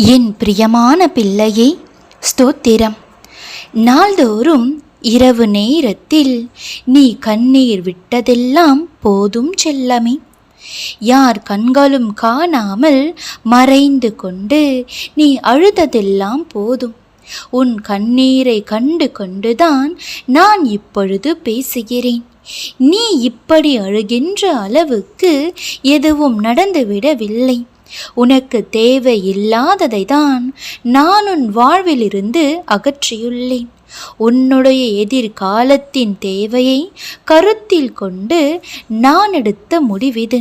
என் பிரியமான பிள்ளையே, ஸ்தோத்திரம். நாள்தோறும் இரவு நேரத்தில் நீ கண்ணீர் விட்டதெல்லாம் போதும் செல்லமே. யார் கண்களும் காணாமல் மறைந்து கொண்டு நீ அழுததெல்லாம் போதும். உன் கண்ணீரை கண்டு கொண்டுதான் நான் இப்பொழுது பேசுகிறேன். நீ இப்படி அழுகின்ற அளவுக்கு எதுவும் நடந்துவிடவில்லை. உனக்கு தேவையில்லாததை தான் நான் உன் வாழ்விலிருந்து அகற்றியுள்ளேன். உன்னுடைய எதிர்காலத்தின் தேவையை கருத்தில் கொண்டு நான் எடுத்த முடிவிது.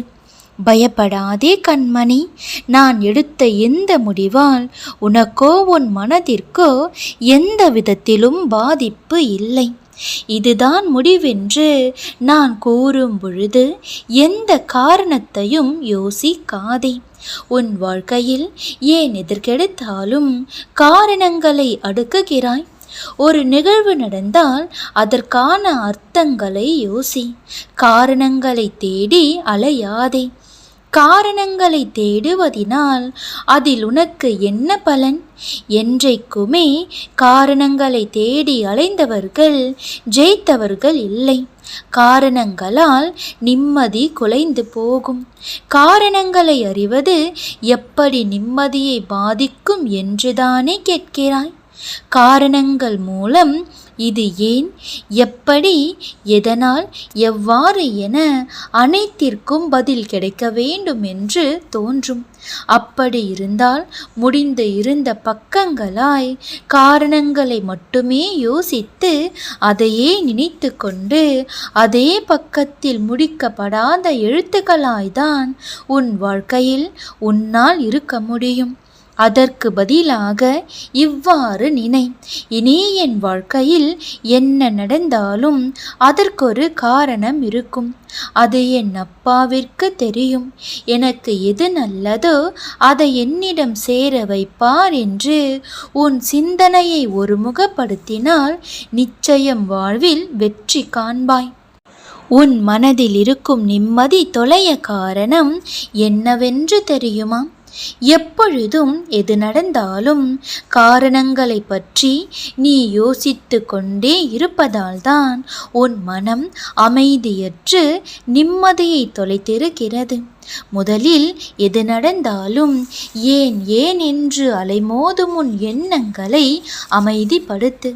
பயப்படாதே கண்மணி, நான் எடுத்த எந்த முடிவால் உனக்கோ உன் மனதிற்கோ எந்த விதத்திலும் பாதிப்பு இல்லை. இதுதான் முடிவென்று நான் கூறும் பொழுது எந்த காரணத்தையும் யோசிக்காதே. உன் வாழ்க்கையில் ஏன் எதற்கெடுத்தாலும் காரணங்களை அடுக்குகிறாய்? ஒரு நிகழ்வு நடந்தால் அதற்கான அர்த்தங்களை யோசி. காரணங்களை தேடி அலையாதே. காரணங்களை தேடுவதினால் அதில் உனக்கு என்ன பலன்? என்றைக்குமே காரணங்களை தேடி அலைந்தவர்கள் ஜெயித்தவர்கள் இல்லை. காரணங்களால் நிம்மதி குலைந்து போகும். காரணங்களை அறிவது எப்படி நிம்மதியை பாதிக்கும் என்றுதானே கேட்கிறாய்? காரணங்கள் மூலம் இது ஏன், எப்படி, எதனால், எவ்வாறு என அனைத்திற்கும் பதில் கிடைக்க வேண்டும் என்று தோன்றும். அப்படி இருந்தால் முடிந்து இருந்த பக்கங்களாய் காரணங்களை மட்டுமே யோசித்து அதையே நினைத்து கொண்டு அதே பக்கத்தில் முடிக்கப்படாத எழுத்துக்களாய்தான் உன் வாழ்க்கையில் உன்னால் இருக்க முடியும். அதற்கு பதிலாக இவ்வாறு நினை. இனி என் வாழ்க்கையில் என்ன நடந்தாலும் அதற்கொரு காரணம் இருக்கும். அது என் அப்பாவிற்கு தெரியும். எனக்கு எது நல்லதோ அதை என்னிடம் சேர வைப்பார் என்று உன் சிந்தனையை ஒருமுகப்படுத்தினால் நிச்சயம் வாழ்வில் வெற்றி காண்பாய். உன் மனதில் இருக்கும் நிம்மதி தொலைய காரணம் என்னவென்று தெரியுமா? எப்பொழுதும் எது நடந்தாலும் காரணங்களை பற்றி நீ யோசித்து கொண்டே இருப்பதால்தான் உன் மனம் அமைதியற்று நிம்மதியை தொலைத்திருக்கிறது. முதலில் எது நடந்தாலும் ஏன் ஏன் என்று அலைமோதும் உன் எண்ணங்களை அமைதிப்படுத்து.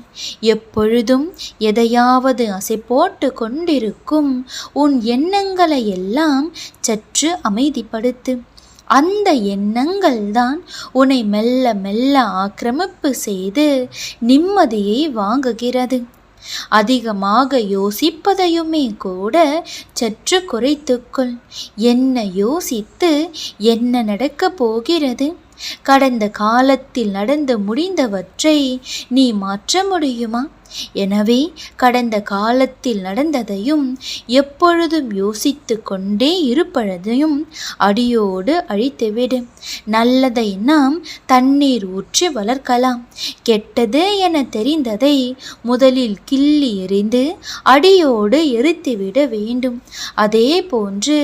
எப்பொழுதும் எதையாவது அசை போட்டு கொண்டிருக்கும் உன் எண்ணங்களை எல்லாம் சற்று அமைதிப்படுத்து. அந்த எண்ணங்கள் தான் உன்னை மெல்ல மெல்ல ஆக்கிரமிப்பு செய்து நிம்மதியை வாங்குகிறது. அதிகமாக யோசிப்பதையுமே கூட சற்று குறைத்துக்கொள். என்ன யோசித்து என்ன நடக்கப் போகிறது? கடந்த காலத்தில் நடந்து முடிந்தவற்றை நீ மாற்ற முடியுமா? எனவே கடந்த காலத்தில் நடந்ததையும் எப்பொழுதும் யோசித்து கொண்டே இருப்பதையும் அடியோடு அழித்துவிடு. நல்லதை நாம் தண்ணீர் ஊற்றி வளர்க்கலாம். கெட்டது என தெரிந்ததை முதலில் கிள்ளி எறிந்து அடியோடு எரித்துவிட வேண்டும். அதே போன்று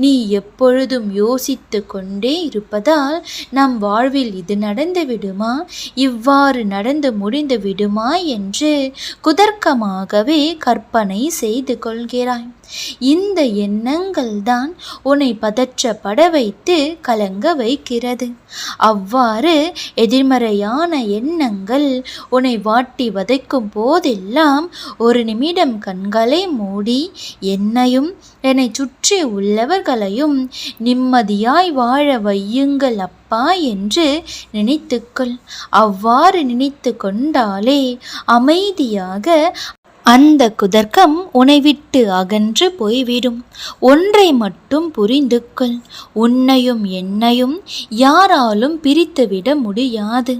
நீ எப்பொழுதும் யோசித்து கொண்டே இருப்பதால் நம் வாழ்வில் இது நடந்து விடுமா, இவ்வாறு நடந்து முடிந்து விடுமா என்று குதர்க்கமாகவே கற்பனை செய்து கொள்கிறாய். இந்த எண்ணங்கள் தான் உன்னை பதற்றப்பட வைத்து கலங்க வைக்கிறது. அவ்வாறு எதிர்மறையான எண்ணங்கள் உன்னை வாட்டி வதைக்கும் போதெல்லாம் ஒரு நிமிடம் கண்களை மூடி என்னையும் என்னை சுற்றி உள்ளவர்களையும் நிம்மதியாய் வாழ வையுங்கள் அப்பா என்று நினைத்துக்கொள். அவ்வாறு நினைத்து கொண்டாலே அமைதியாக அந்த குதர்க்கம் உன்னை விட்டு அகன்று போய்விடும். ஒன்றை மட்டும் புரிந்து கொள், உன்னையும் என்னையும் யாராலும் பிரித்துவிட முடியாது.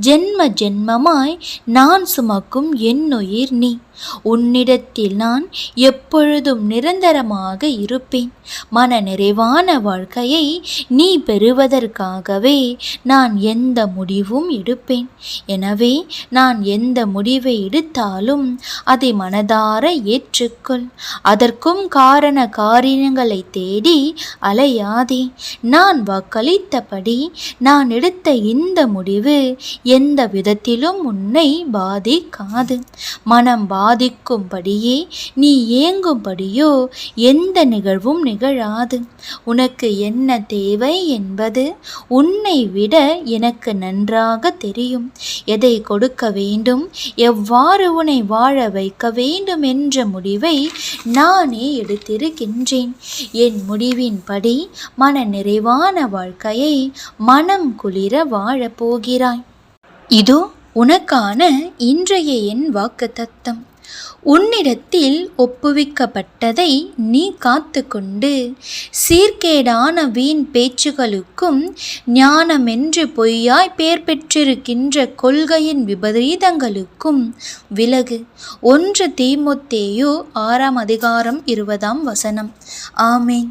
ஜென்ம ஜென்மமாய் நான் சுமக்கும் என்னுயிர் நீ. உன்னிடத்தில் நான் எப்பொழுதும் நிரந்தரமாக இருப்பேன். மன நிறைவான வாழ்க்கையை நீ பெறுவதற்காகவே நான் எந்த முடிவும் எடுப்பேன். எனவே நான் எந்த முடிவை எடுத்தாலும் அதை மனதார ஏற்றுக்கொள். அதற்கும் காரண காரியங்களை தேடி அலையாதே. நான் வாக்களித்தபடி நான் எடுத்த இந்த முடிவு எந்த விதத்திலும் உன்னை பாதிக்காது. மனம் பாதிக்கும்படியே நீ ஏங்கும்படியோ எந்த நிகழ்வும் நிகழாது. உனக்கு என்ன தேவை என்பது உன்னை விட எனக்கு நன்றாக தெரியும். எதை கொடுக்க வேண்டும், எவ்வாறு உன்னை வாழ வைக்க வேண்டும் என்ற முடிவை நானே எடுத்திருக்கின்றேன். என் முடிவின்படி மன நிறைவான வாழ்க்கையை மனம் குளிர வாழப் போகிறாய். இதோ உனக்கான இன்றைய என் வாக்குத்தத்தம். உன்னிடத்தில் ஒப்புவிக்கப்பட்டதை நீ காத்து கொண்டு சீர்கேடான வீண் பேச்சுகளுக்கும் ஞானமென்று பொய்யாய் பேர் பெற்றிருக்கின்ற கொள்கையின் விபரீதங்களுக்கும் விலகு. 1 தீமோத்தேயு 6 அதிகாரம் 20 வசனம். ஆமேன்.